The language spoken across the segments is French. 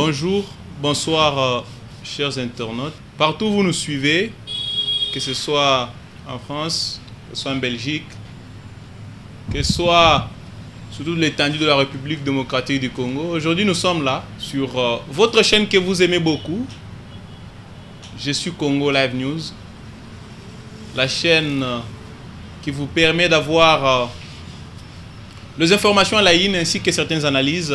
Bonjour, bonsoir chers internautes. Partout où vous nous suivez, que ce soit en France, que ce soit en Belgique, que ce soit sur toute l'étendue de la République démocratique du Congo. Aujourd'hui, nous sommes là sur votre chaîne que vous aimez beaucoup. Je suis Congo Live News, la chaîne qui vous permet d'avoir les informations à la ligne ainsi que certaines analyses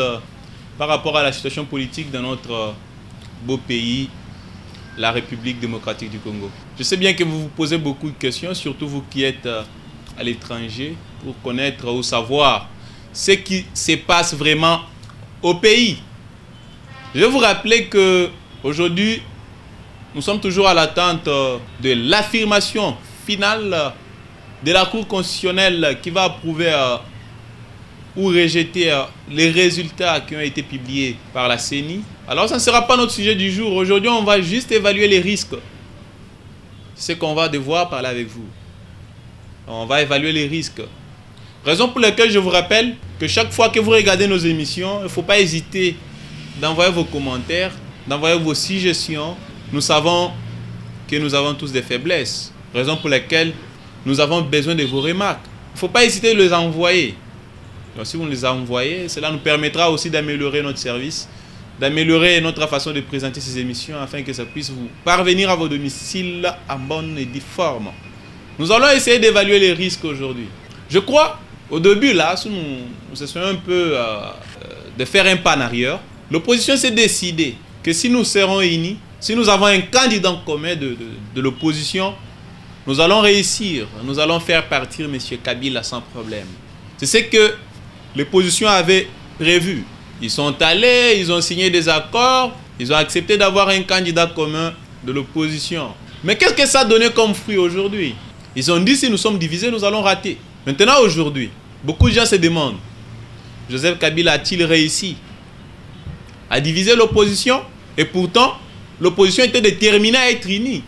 par rapport à la situation politique dans notre beau pays, la République démocratique du Congo. Je sais bien que vous vous posez beaucoup de questions, surtout vous qui êtes à l'étranger, pour connaître ou savoir ce qui se passe vraiment au pays. Je vais vous rappeler que aujourd'hui, nous sommes toujours à l'attente de l'affirmation finale de la Cour constitutionnelle qui va approuver ou rejeter les résultats qui ont été publiés par la CENI. Alors ça ne sera pas notre sujet du jour. Aujourd'hui, on va juste évaluer les risques. C'est ce qu'on va devoir parler avec vous. On va évaluer les risques. Raison pour laquelle je vous rappelle que chaque fois que vous regardez nos émissions, il ne faut pas hésiter d'envoyer vos commentaires, d'envoyer vos suggestions. Nous savons que nous avons tous des faiblesses. Raison pour laquelle nous avons besoin de vos remarques. Il ne faut pas hésiter de les envoyer. Donc, si vous les envoyez, cela nous permettra aussi d'améliorer notre service, d'améliorer notre façon de présenter ces émissions afin que ça puisse vous parvenir à vos domiciles en bonne et due forme. Nous allons essayer d'évaluer les risques aujourd'hui. Je crois, au début, là, si nous essayons un peu de faire un pas en arrière, l'opposition s'est décidée que si nous serons unis, si nous avons un candidat commun de l'opposition, nous allons réussir, nous allons faire partir M. Kabila sans problème. C'est ce que l'opposition avait prévu. Ils sont allés, ils ont signé des accords, ils ont accepté d'avoir un candidat commun de l'opposition. Mais qu'est-ce que ça a donné comme fruit aujourd'hui? Ils ont dit si nous sommes divisés, nous allons rater. Maintenant, aujourd'hui, beaucoup de gens se demandent, Joseph Kabila a-t-il réussi à diviser l'opposition? Et pourtant, l'opposition était déterminée à être unie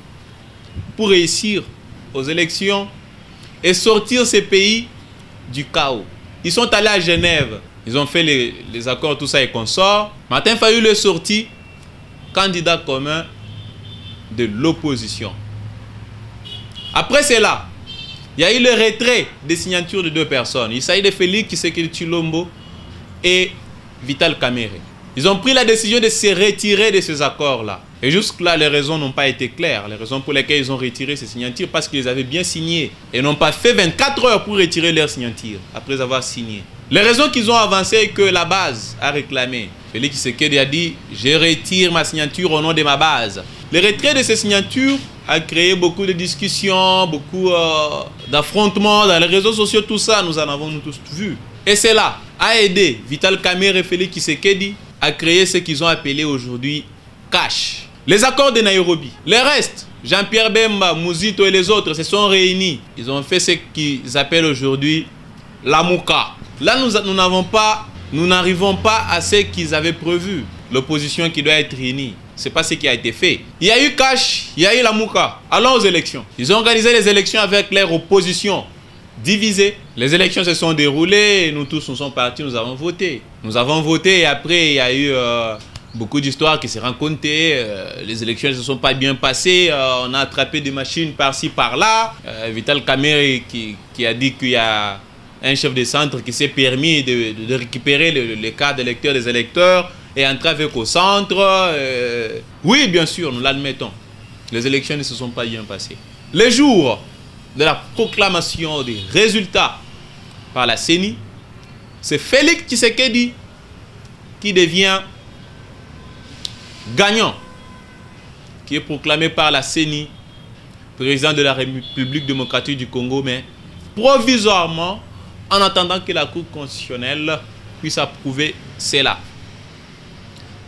pour réussir aux élections et sortir ces pays du chaos. Ils sont allés à Genève, ils ont fait les accords, tout ça et consorts. Martin Fayulu est sorti candidat commun de l'opposition. Après cela, il y a eu le retrait des signatures de deux personnes. Il s'agit de Félix Tshisekedi Tshilombo et Vital Kamerhe. Ils ont pris la décision de se retirer de ces accords-là. Et jusque-là, les raisons n'ont pas été claires. Les raisons pour lesquelles ils ont retiré ces signatures, parce qu'ils avaient bien signé. Et n'ont pas fait 24 heures pour retirer leurs signatures, après avoir signé. Les raisons qu'ils ont avancées et que la base a réclamé. Félix Tshisekedi a dit, je retire ma signature au nom de ma base. Le retrait de ces signatures a créé beaucoup de discussions, beaucoup d'affrontements dans les réseaux sociaux, tout ça, nous en avons tous vu. Et cela a aidé Vital Kamerhe et Félix Tshisekedi à créer ce qu'ils ont appelé aujourd'hui cash. Les accords de Nairobi. Le reste, Jean-Pierre Bemba, Mouzito et les autres se sont réunis. Ils ont fait ce qu'ils appellent aujourd'hui la Mouka. Là, nous n'arrivons pas à ce qu'ils avaient prévu. L'opposition qui doit être unie. Ce n'est pas ce qui a été fait. Il y a eu cash, il y a eu la Mouka. Allons aux élections. Ils ont organisé les élections avec leur opposition divisée. Les élections se sont déroulées, nous tous nous sommes partis, nous avons voté. Nous avons voté et après il y a eu beaucoup d'histoires qui se racontées. Les élections ne se sont pas bien passées. On a attrapé des machines par-ci, par-là. Vital Kamerhe qui a dit qu'il y a un chef de centre qui s'est permis de récupérer les cartes d'électeurs des électeurs et entrer avec au centre. Oui, bien sûr, nous l'admettons. Les élections ne se sont pas bien passées. Les jours de la proclamation des résultats par la CENI, c'est Félix Tshisekedi qui devient gagnant, qui est proclamé par la CENI président de la République démocratique du Congo, mais provisoirement, en attendant que la Cour constitutionnelle puisse approuver cela.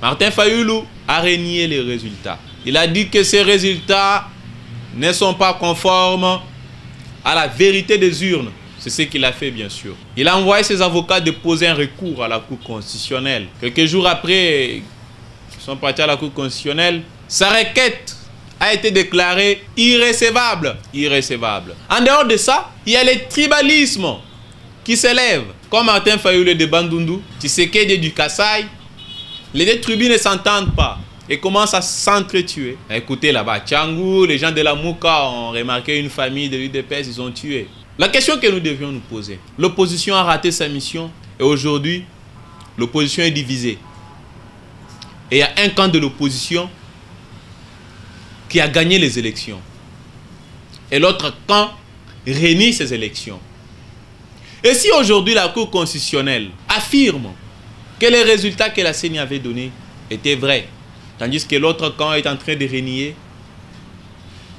Martin Fayulu a renié les résultats. Il a dit que ces résultats ne sont pas conformes à la vérité des urnes. C'est ce qu'il a fait, bien sûr. Il a envoyé ses avocats déposer un recours à la Cour constitutionnelle. Quelques jours après, ils sont partis à la Cour constitutionnelle. Sa requête a été déclarée irrécevable. Irrécevable. En dehors de ça, il y a le tribalisme qui s'élève. Comme Martin Fayulu de Bandundu, Tshisekedi du Kasaï, Les deux tribus ne s'entendent pas et commencent à s'entretuer. Écoutez là-bas, Tchangou, les gens de la Mouka ont remarqué une famille de l'UDPS, ils ont tué. La question que nous devions nous poser, l'opposition a raté sa mission et aujourd'hui, l'opposition est divisée. Et il y a un camp de l'opposition qui a gagné les élections. Et l'autre camp renie ces élections. Et si aujourd'hui la Cour constitutionnelle affirme que les résultats que la CENI avait donnés étaient vrais, tandis que l'autre camp est en train de renier,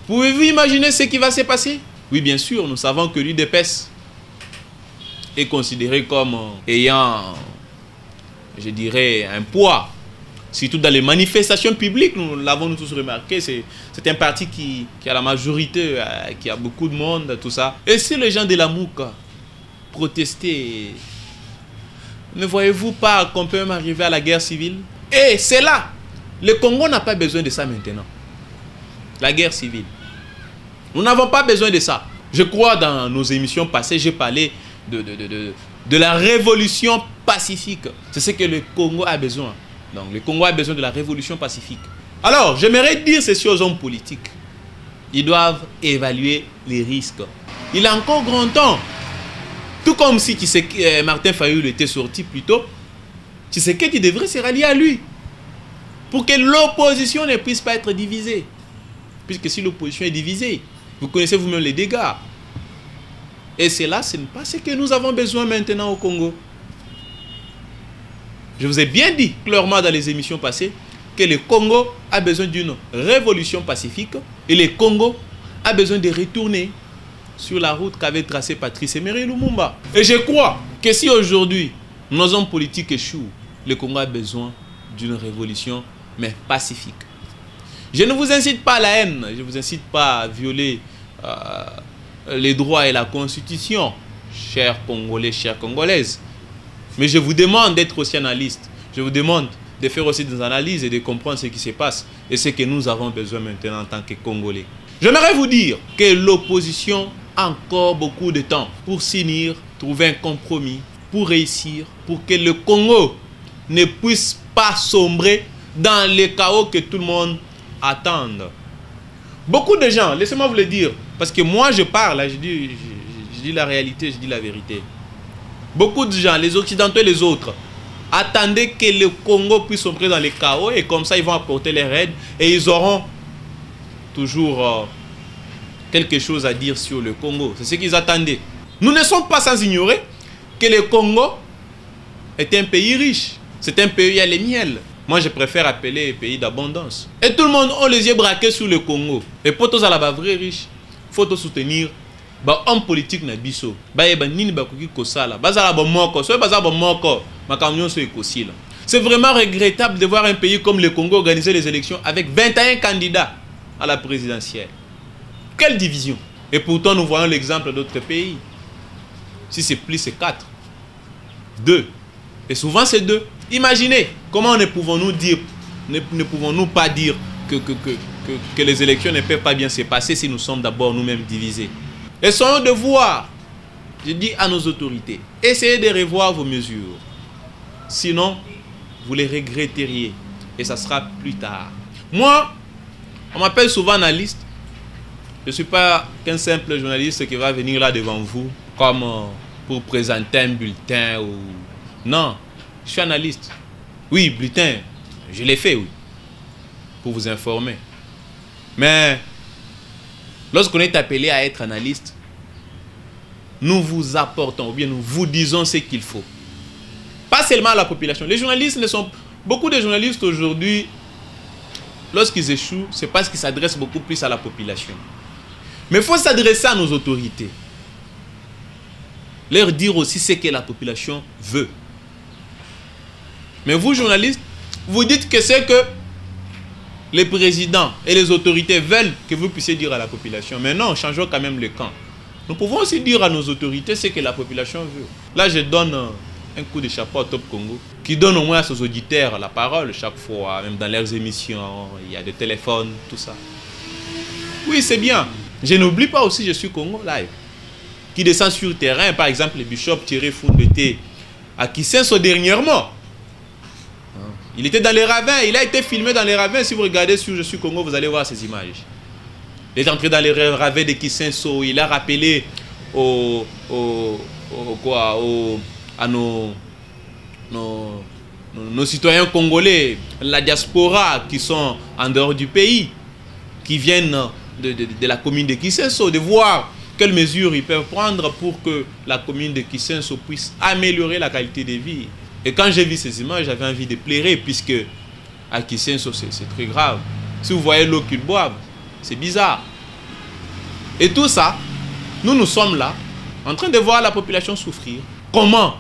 pouvez-vous imaginer ce qui va se passer? Oui, bien sûr, nous savons que l'UDPS est considéré comme ayant, je dirais, un poids. Surtout dans les manifestations publiques, nous l'avons tous remarqué, c'est un parti qui a la majorité, qui a beaucoup de monde, tout ça. Et si les gens de la Mouka protestaient, ne voyez-vous pas qu'on peut même arriver à la guerre civile? Et c'est là, le Congo n'a pas besoin de ça maintenant. La guerre civile. Nous n'avons pas besoin de ça. Je crois dans nos émissions passées, j'ai parlé de la révolution pacifique. C'est ce que le Congo a besoin. Donc le Congo a besoin de la révolution pacifique. Alors, j'aimerais dire ceci aux hommes politiques. Ils doivent évaluer les risques. Il a encore grand temps. Tout comme si Martin Fayulu était sorti plus tôt, Tshisekedi devrait se rallier à lui. Pour que l'opposition ne puisse pas être divisée. Puisque si l'opposition est divisée, vous connaissez vous-même les dégâts. Et cela, ce n'est pas ce que nous avons besoin maintenant au Congo. Je vous ai bien dit clairement dans les émissions passées que le Congo a besoin d'une révolution pacifique et le Congo a besoin de retourner sur la route qu'avait tracée Patrice Emery Lumumba. Et je crois que si aujourd'hui nos hommes politiques échouent, le Congo a besoin d'une révolution, mais pacifique. Je ne vous incite pas à la haine, je ne vous incite pas à violer les droits et la Constitution, chers Congolais, chères Congolaises. Mais je vous demande d'être aussi analyste. Je vous demande de faire aussi des analyses et de comprendre ce qui se passe et ce que nous avons besoin maintenant en tant que Congolais. J'aimerais vous dire que l'opposition a encore beaucoup de temps pour s'unir, trouver un compromis, pour réussir, pour que le Congo ne puisse pas sombrer dans le chaos que tout le monde attend. Beaucoup de gens, laissez-moi vous le dire, parce que moi je parle, je dis la réalité, je dis la vérité. Beaucoup de gens, les Occidentaux et les autres, attendaient que le Congo puisse sombrer dans le chaos et comme ça ils vont apporter leur aide et ils auront toujours quelque chose à dire sur le Congo. C'est ce qu'ils attendaient. Nous ne sommes pas sans ignorer que le Congo est un pays riche. C'est un pays à les miel. Moi, je préfère appeler pays d'abondance. Et tout le monde a les yeux braqués sur le Congo. Et pour tous à la vrai riche, il faut soutenir les hommes politiques na biso. C'est vraiment regrettable de voir un pays comme le Congo organiser les élections avec 21 candidats à la présidentielle. Quelle division! Et pourtant, nous voyons l'exemple d'autres pays. Si c'est plus, c'est 4. 2. Et souvent, c'est 2. Imaginez, comment ne pouvons-nous pas dire que les élections ne peuvent pas bien se passer si nous sommes d'abord nous-mêmes divisés. Essayons de voir, je dis à nos autorités, essayez de revoir vos mesures. Sinon, vous les regretteriez. Et ça sera plus tard. Moi, on m'appelle souvent analyste. Je ne suis pas qu'un simple journaliste qui va venir là devant vous comme pour présenter un bulletin ou... Non, je suis analyste. Oui, bulletin, je l'ai fait, oui. Pour vous informer. Mais lorsqu'on est appelé à être analyste, nous vous apportons, ou bien nous vous disons ce qu'il faut. Pas seulement à la population. Les journalistes ne sont... Beaucoup de journalistes aujourd'hui, lorsqu'ils échouent, c'est parce qu'ils s'adressent beaucoup plus à la population. Mais il faut s'adresser à nos autorités. Leur dire aussi ce que la population veut. Mais vous, journalistes, vous dites que c'est que les présidents et les autorités veulent que vous puissiez dire à la population. Mais non, changeons quand même le camp. Nous pouvons aussi dire à nos autorités ce que la population veut. Là, je donne un coup de chapeau au Top Congo, qui donne au moins à ses auditeurs la parole chaque fois, même dans leurs émissions, il y a des téléphones, tout ça. Oui, c'est bien. Je n'oublie pas aussi, je suis Congo Live, qui descend sur le terrain, par exemple, le bishop Thierry Foundete, à Kisenso dernièrement. Il était dans les ravins, il a été filmé dans les ravins. Si vous regardez sur Je suis Congo, vous allez voir ces images. Il est entré dans les ravins de Kisenso, il a rappelé à nos citoyens congolais, la diaspora qui sont en dehors du pays, qui viennent de la commune de Kisenso, de voir quelles mesures ils peuvent prendre pour que la commune de Kisenso puisse améliorer la qualité de vie. Et quand j'ai vu ces images, j'avais envie de pleurer, puisque à Kisenso, c'est très grave. Si vous voyez l'eau qu'ils boivent, c'est bizarre. Et tout ça, nous sommes là, en train de voir la population souffrir. Comment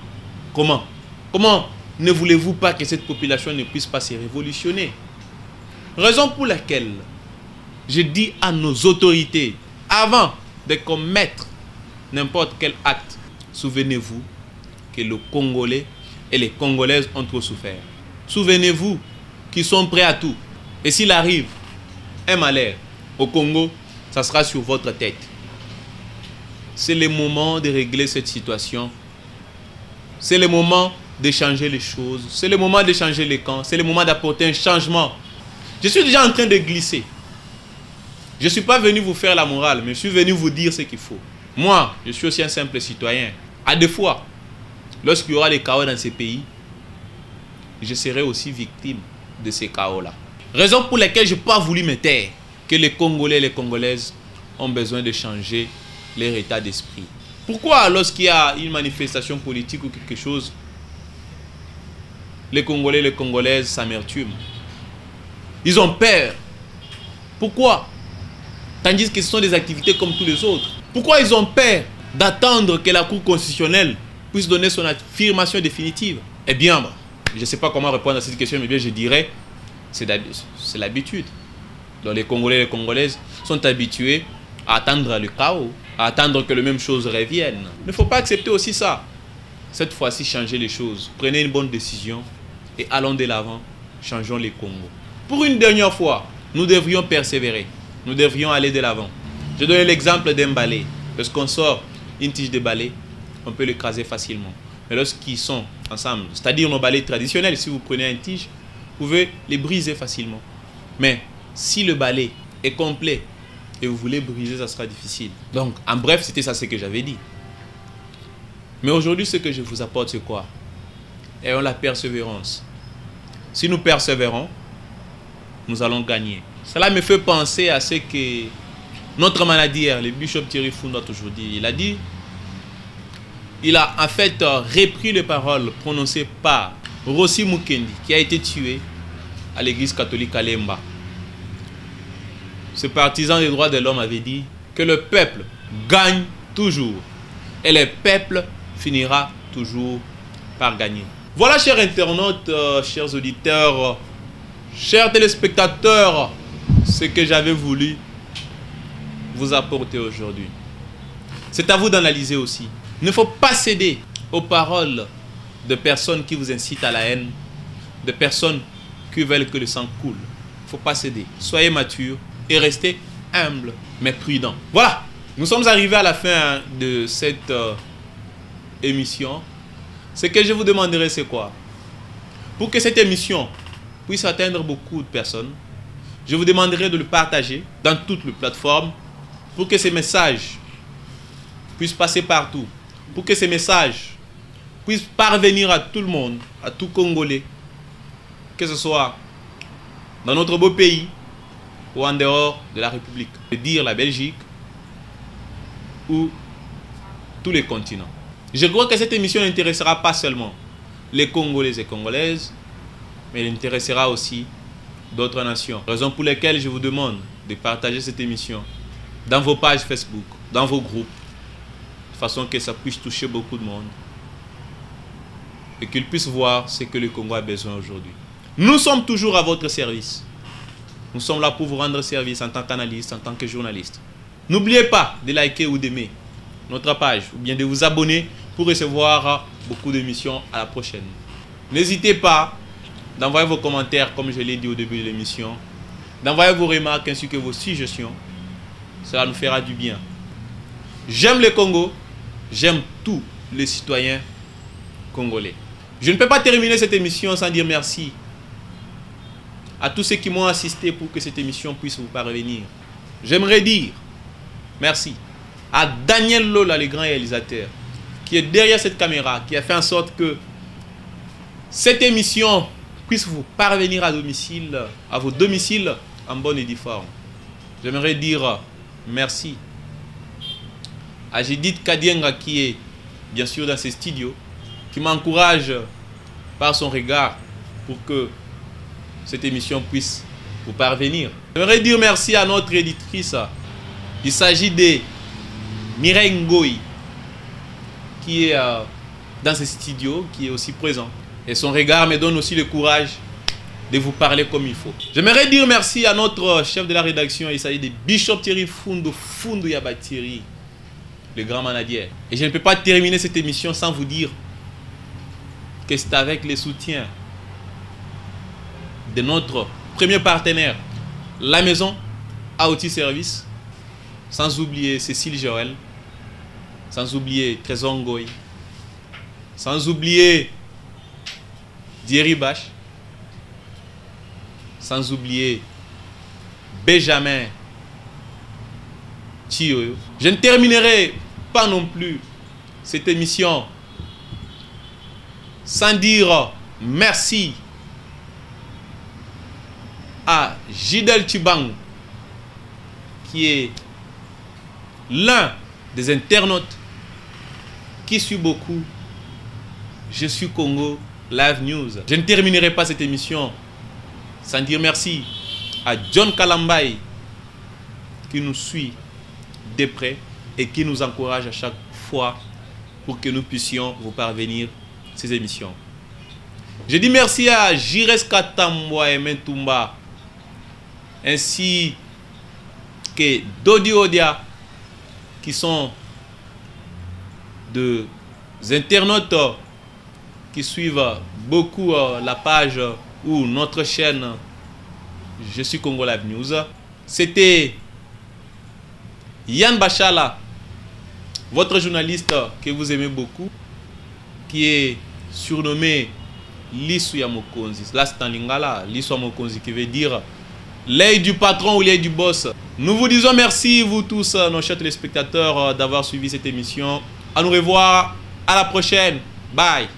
ne voulez-vous pas que cette population ne puisse pas se révolutionner? Raison pour laquelle je dis à nos autorités, avant de commettre n'importe quel acte, souvenez-vous que le Congolais et les Congolaises ont trop souffert. Souvenez-vous qu'ils sont prêts à tout. Et s'il arrive un malheur au Congo, ça sera sur votre tête. C'est le moment de régler cette situation. C'est le moment de changer les choses. C'est le moment de changer les camps. C'est le moment d'apporter un changement. Je suis déjà en train de glisser. Je ne suis pas venu vous faire la morale, mais je suis venu vous dire ce qu'il faut. Moi, je suis aussi un simple citoyen. À deux fois, lorsqu'il y aura des chaos dans ces pays, je serai aussi victime de ces chaos-là. Raison pour laquelle je n'ai pas voulu me taire que les Congolais et les Congolaises ont besoin de changer leur état d'esprit. Pourquoi lorsqu'il y a une manifestation politique ou quelque chose, les Congolais et les Congolaises s'amertument? Ils ont peur. Pourquoi? Tandis que ce sont des activités comme tous les autres. Pourquoi ils ont peur d'attendre que la Cour constitutionnelle puisse donner son affirmation définitive? Eh bien, je ne sais pas comment répondre à cette question, mais bien je dirais, c'est l'habitude. Donc les Congolais et les Congolaises sont habitués à attendre le chaos, à attendre que les mêmes choses reviennent. Il ne faut pas accepter aussi ça. Cette fois-ci, changez les choses. Prenez une bonne décision et allons de l'avant. Changeons les Congos. Pour une dernière fois, nous devrions persévérer. Nous devrions aller de l'avant. Je donne l'exemple d'un balai. Lorsqu'on sort une tige de balai, on peut l'écraser facilement. Mais lorsqu'ils sont ensemble, c'est-à-dire nos balais traditionnels, si vous prenez une tige, vous pouvez les briser facilement. Mais si le balai est complet et vous voulez briser, ça sera difficile. Donc, en bref, c'était ça ce que j'avais dit. Mais aujourd'hui, ce que je vous apporte, c'est quoi? Ayons la persévérance. Si nous persévérons, nous allons gagner. Cela me fait penser à ce que notre manadière, le bishop Thierry Funda, aujourd'hui, il a dit. Il a en fait repris les paroles prononcées par Rossi Mukendi, qui a été tué à l'église catholique à Lemba. Ce partisan des droits de l'homme avait dit que le peuple gagne toujours et le peuple finira toujours par gagner. Voilà, chers internautes, chers auditeurs, chers téléspectateurs, ce que j'avais voulu vous apporter aujourd'hui. C'est à vous d'analyser aussi. Il ne faut pas céder aux paroles de personnes qui vous incitent à la haine, de personnes qui veulent que le sang coule. Il ne faut pas céder. Soyez mature et restez humble, mais prudent. Voilà, nous sommes arrivés à la fin de cette émission. Ce que je vous demanderai, c'est quoi? Pour que cette émission puisse atteindre beaucoup de personnes, je vous demanderai de le partager dans toutes les plateformes pour que ces messages puissent passer partout, pour que ces messages puissent parvenir à tout le monde, à tout Congolais, que ce soit dans notre beau pays ou en dehors de la République, de dire la Belgique ou tous les continents. Je crois que cette émission n'intéressera pas seulement les Congolais et Congolaises, mais elle intéressera aussi d'autres nations. Raison pour laquelle je vous demande de partager cette émission dans vos pages Facebook, dans vos groupes, de façon que ça puisse toucher beaucoup de monde et qu'ils puissent voir ce que le Congo a besoin aujourd'hui. Nous sommes toujours à votre service. Nous sommes là pour vous rendre service en tant qu'analyste, en tant que journaliste. N'oubliez pas de liker ou d'aimer notre page ou bien de vous abonner pour recevoir beaucoup d'émissions à la prochaine. N'hésitez pas d'envoyer vos commentaires comme je l'ai dit au début de l'émission, d'envoyer vos remarques ainsi que vos suggestions. Cela nous fera du bien. J'aime le Congo, j'aime tous les citoyens congolais. Je ne peux pas terminer cette émission sans dire merci à tous ceux qui m'ont assisté pour que cette émission puisse vous parvenir. J'aimerais dire merci à Daniel Lola, le grand réalisateur, qui est derrière cette caméra, qui a fait en sorte que cette émission puisse vous parvenir à domicile, à vos domiciles en bonne et due forme. J'aimerais dire merci à Judith Kadienga qui est bien sûr dans ses studios, qui m'encourage par son regard pour que cette émission puisse vous parvenir. J'aimerais dire merci à notre éditrice. Il s'agit de Mireille Ngoï qui est dans ses studios, qui est aussi présent. Et son regard me donne aussi le courage de vous parler comme il faut. J'aimerais dire merci à notre chef de la rédaction. Il s'agit de Bishop Thierry Fundu Yabatiri, le grand manager. Et je ne peux pas terminer cette émission sans vous dire que c'est avec le soutien de notre premier partenaire, la maison Aouti Service, sans oublier Cécile Joël, sans oublier Trésor Ngoï, sans oublier Thierry Bache, sans oublier Benjamin Thioyo. Je ne terminerai pas non plus cette émission sans dire merci à Gidel Tibang, qui est l'un des internautes qui suit beaucoup Je suis Congo Live News. Je ne terminerai pas cette émission sans dire merci à John Kalambay qui nous suit de près et qui nous encourage à chaque fois pour que nous puissions vous parvenir ces émissions. Je dis merci à Jires Katambwa et Mentumba ainsi que Dodi Odia qui sont des internautes qui suivent beaucoup la page ou notre chaîne Je suis Congo Live News. C'était Yann Bachala, votre journaliste que vous aimez beaucoup, qui est surnommé Lisu Yamokonzi. Là c'est en lingala, Lisu Yamokonzi qui veut dire l'œil du patron ou l'œil du boss. Nous vous disons merci, vous tous, nos chers téléspectateurs, d'avoir suivi cette émission. À nous revoir, à la prochaine. Bye.